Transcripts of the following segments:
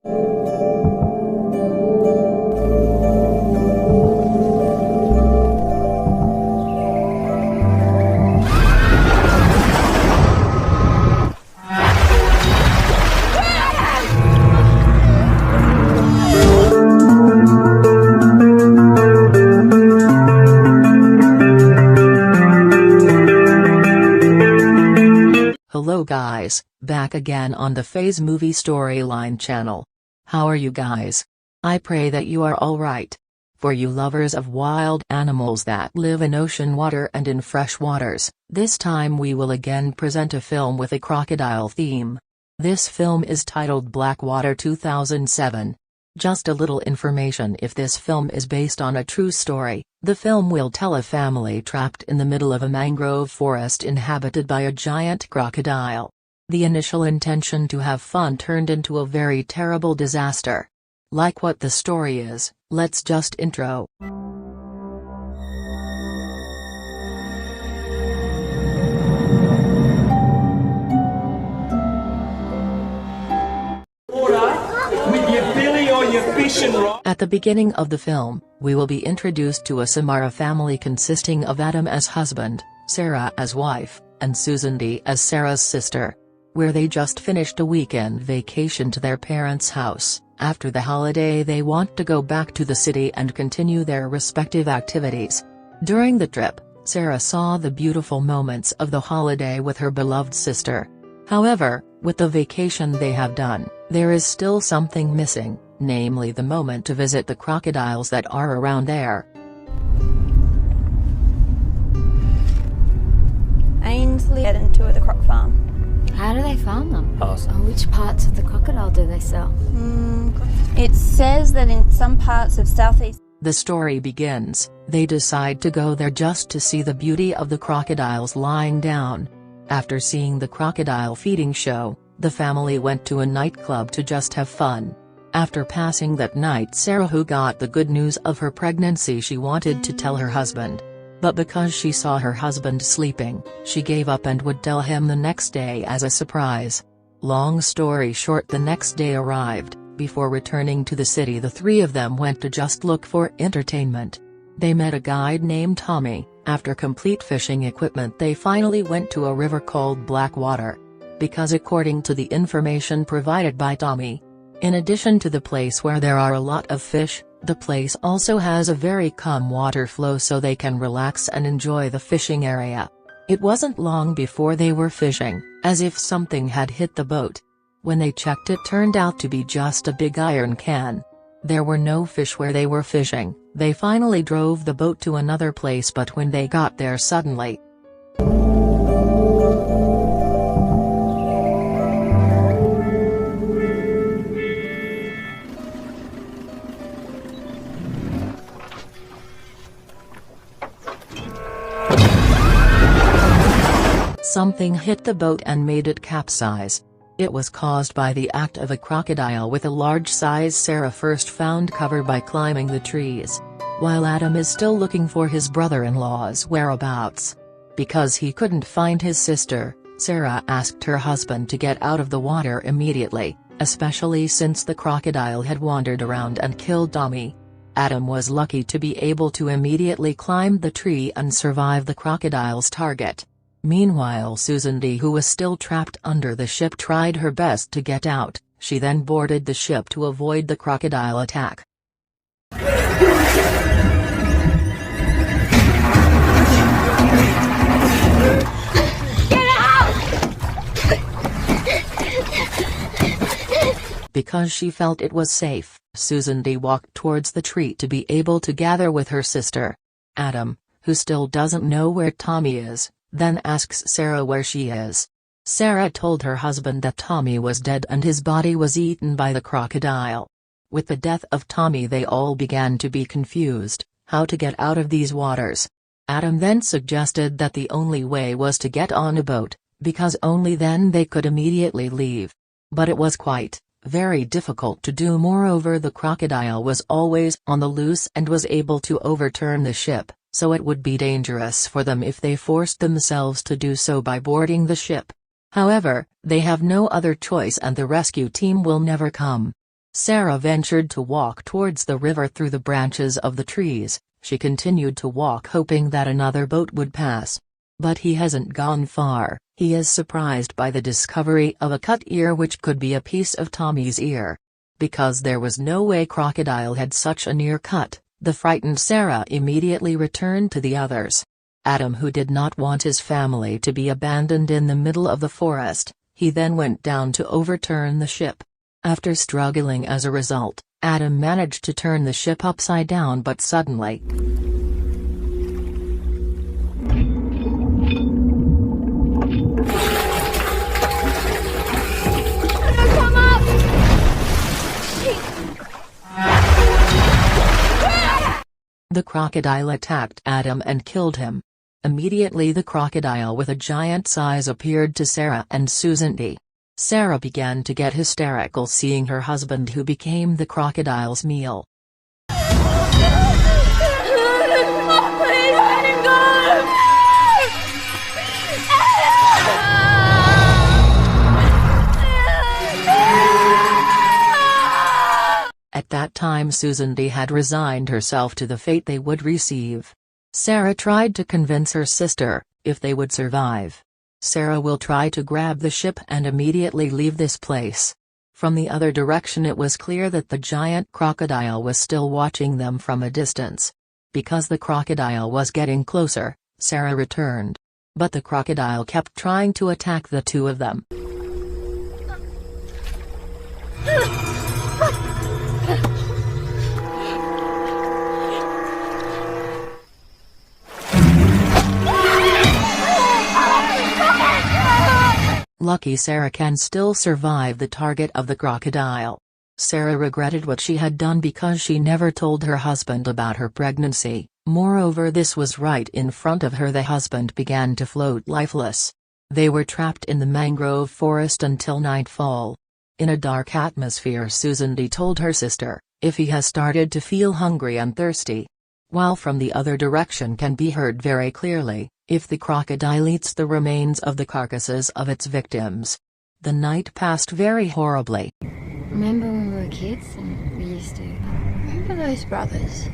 Hello guys, back again on the Phase Movie Storyline channel. How are you guys? I pray that you are alright. For you lovers of wild animals that live in ocean water and in fresh waters, this time we will again present a film with a crocodile theme. This film is titled Blackwater 2007. Just a little information: if this film is based on a true story, the film will tell a family trapped in the middle of a mangrove forest inhabited by a giant crocodile. The initial intention to have fun turned into a very terrible disaster. Like what the story is, let's just intro. At the beginning of the film, we will be introduced to a Samara family consisting of Adam as husband, Sarah as wife, and Susan D as Sarah's sister. Where they just finished a weekend vacation to their parents' house. After the holiday they want to go back to the city and continue their respective activities. During the trip, Sarah saw the beautiful moments of the holiday with her beloved sister. However, with the vacation they have done, there is still something missing, namely the moment to visit the crocodiles that are around there. Ainsley heading to the croc farm. How do they farm them? Which parts of the crocodile do they sell? It says that in some parts of southeast. The story begins. They decide to go there just to see the beauty of the crocodiles lying down. After seeing the crocodile feeding show, the family went to a nightclub to just have fun. After passing that night, Sarah, who got the good news of her pregnancy, she wanted to tell her husband. But because she saw her husband sleeping, she gave up and would tell him the next day as a surprise. Long story short, the next day arrived. Before returning to the city, the three of them went to just look for entertainment. They met a guide named Tommy. After complete fishing equipment, they finally went to a river called Blackwater. Because according to the information provided by Tommy, in addition to the place where there are a lot of fish, the place also has a very calm water flow so they can relax and enjoy the fishing area. It wasn't long before they were fishing, as if something had hit the boat. When they checked, it turned out to be just a big iron can. There were no fish where they were fishing. They finally drove the boat to another place, but when they got there suddenly, something hit the boat and made it capsize. It was caused by the act of a crocodile with a large size Sarah first found cover by climbing the trees. While Adam is still looking for his brother-in-law's whereabouts. Because he couldn't find his sister, Sarah asked her husband to get out of the water immediately, especially since the crocodile had wandered around and killed Tommy. Adam was lucky to be able to immediately climb the tree and survive the crocodile's target. Meanwhile, Susan D, who was still trapped under the ship, tried her best to get out. She then boarded the ship to avoid the crocodile attack. Get out! Because she felt it was safe, Susan D walked towards the tree to be able to gather with her sister. Adam, who still doesn't know where Tommy is, then asks Sarah where she is. Sarah told her husband that Tommy was dead and his body was eaten by the crocodile. With the death of Tommy, they all began to be confused, how to get out of these waters. Adam then suggested that the only way was to get on a boat, because only then they could immediately leave. But it was quite, very difficult to do. Moreover, the crocodile was always on the loose and was able to overturn the ship, so it would be dangerous for them if they forced themselves to do so by boarding the ship. However, they have no other choice and the rescue team will never come. Sarah ventured to walk towards the river through the branches of the trees. She continued to walk hoping that another boat would pass. But he hasn't gone far. He is surprised by the discovery of a cut ear which could be a piece of Tommy's ear. Because there was no way Crocodile had such a near cut, the frightened Sarah immediately returned to the others. Adam, who did not want his family to be abandoned in the middle of the forest, he then went down to overturn the ship. After struggling as a result, Adam managed to turn the ship upside down, but suddenly the crocodile attacked Adam and killed him. Immediately the crocodile with a giant size appeared to Sarah and Susan D. Sarah began to get hysterical seeing her husband, who became the crocodile's meal. At that time Susan D had resigned herself to the fate they would receive. Sarah tried to convince her sister, if they would survive, Sarah will try to grab the ship and immediately leave this place. From the other direction it was clear that the giant crocodile was still watching them from a distance. Because the crocodile was getting closer, Sarah returned. But the crocodile kept trying to attack the two of them. Lucky Sarah can still survive the target of the crocodile. Sarah regretted what she had done because she never told her husband about her pregnancy. Moreover, this was right in front of her. The husband began to float lifeless. They were trapped in the mangrove forest until nightfall. In a dark atmosphere, Susan D told her sister, if he has started to feel hungry and thirsty. While from the other direction can be heard very clearly, if the crocodile eats the remains of the carcasses of its victims. The night passed very horribly. Remember when we were kids and we used to... Remember those brothers?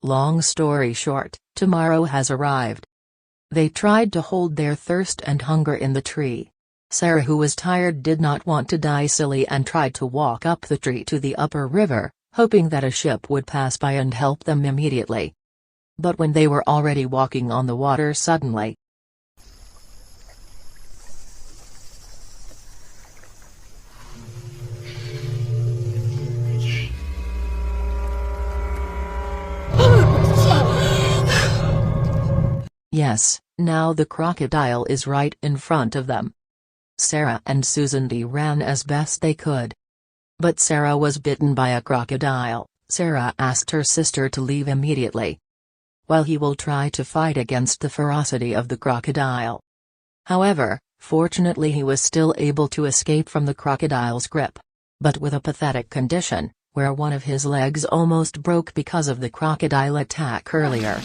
Long story short, tomorrow has arrived. They tried to hold their thirst and hunger in the tree. Sarah, who was tired, did not want to die silly and tried to walk up the tree to the upper river, hoping that a ship would pass by and help them immediately. But when they were already walking on the water, suddenly yes, now the crocodile is right in front of them. Sarah and Susan D ran as best they could. But Sarah was bitten by a crocodile. Sarah asked her sister to leave immediately, while he will try to fight against the ferocity of the crocodile. However, fortunately he was still able to escape from the crocodile's grip. But with a pathetic condition, where one of his legs almost broke because of the crocodile attack earlier.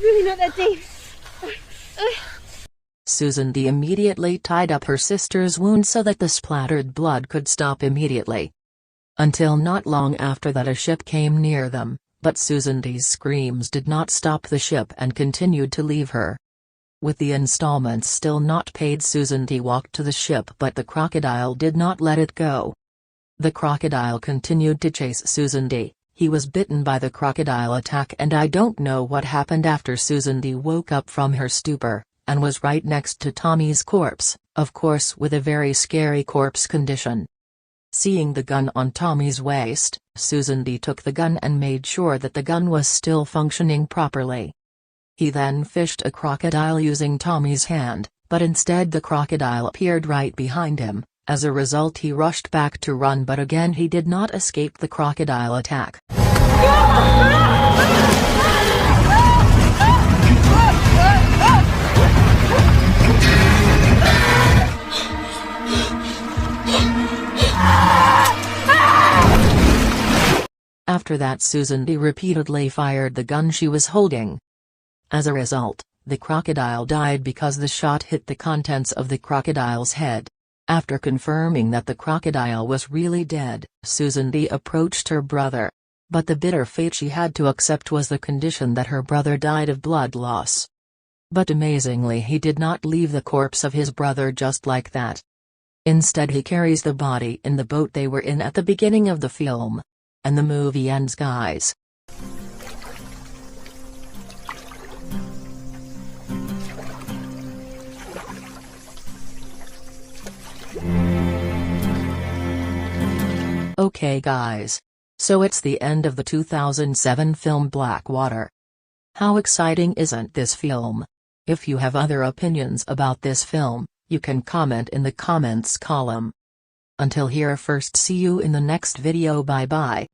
Really not that deep. Susan D immediately tied up her sister's wound so that the splattered blood could stop immediately. Until not long after that a ship came near them, but Susan D's screams did not stop the ship and continued to leave her. With the installments still not paid, Susan D walked to the ship, but the crocodile did not let it go. The crocodile continued to chase Susan D. He was bitten by the crocodile attack, and I don't know what happened after Susan D woke up from her stupor, and was right next to Tommy's corpse, of course with a very scary corpse condition. Seeing the gun on Tommy's waist, Susan D took the gun and made sure that the gun was still functioning properly. He then fished a crocodile using Tommy's hand, but instead the crocodile appeared right behind him. As a result he rushed back to run, but again he did not escape the crocodile attack. After that, Susan D. repeatedly fired the gun she was holding. As a result, the crocodile died because the shot hit the contents of the crocodile's head. After confirming that the crocodile was really dead, Susan D. approached her brother. But the bitter fate she had to accept was the condition that her brother died of blood loss. But amazingly, he did not leave the corpse of his brother just like that. Instead, he carries the body in the boat they were in at the beginning of the film. And the movie ends, guys. Okay guys. So it's the end of the 2007 film Blackwater. How exciting isn't this film? If you have other opinions about this film, you can comment in the comments column. Until here first, see you in the next video, bye bye.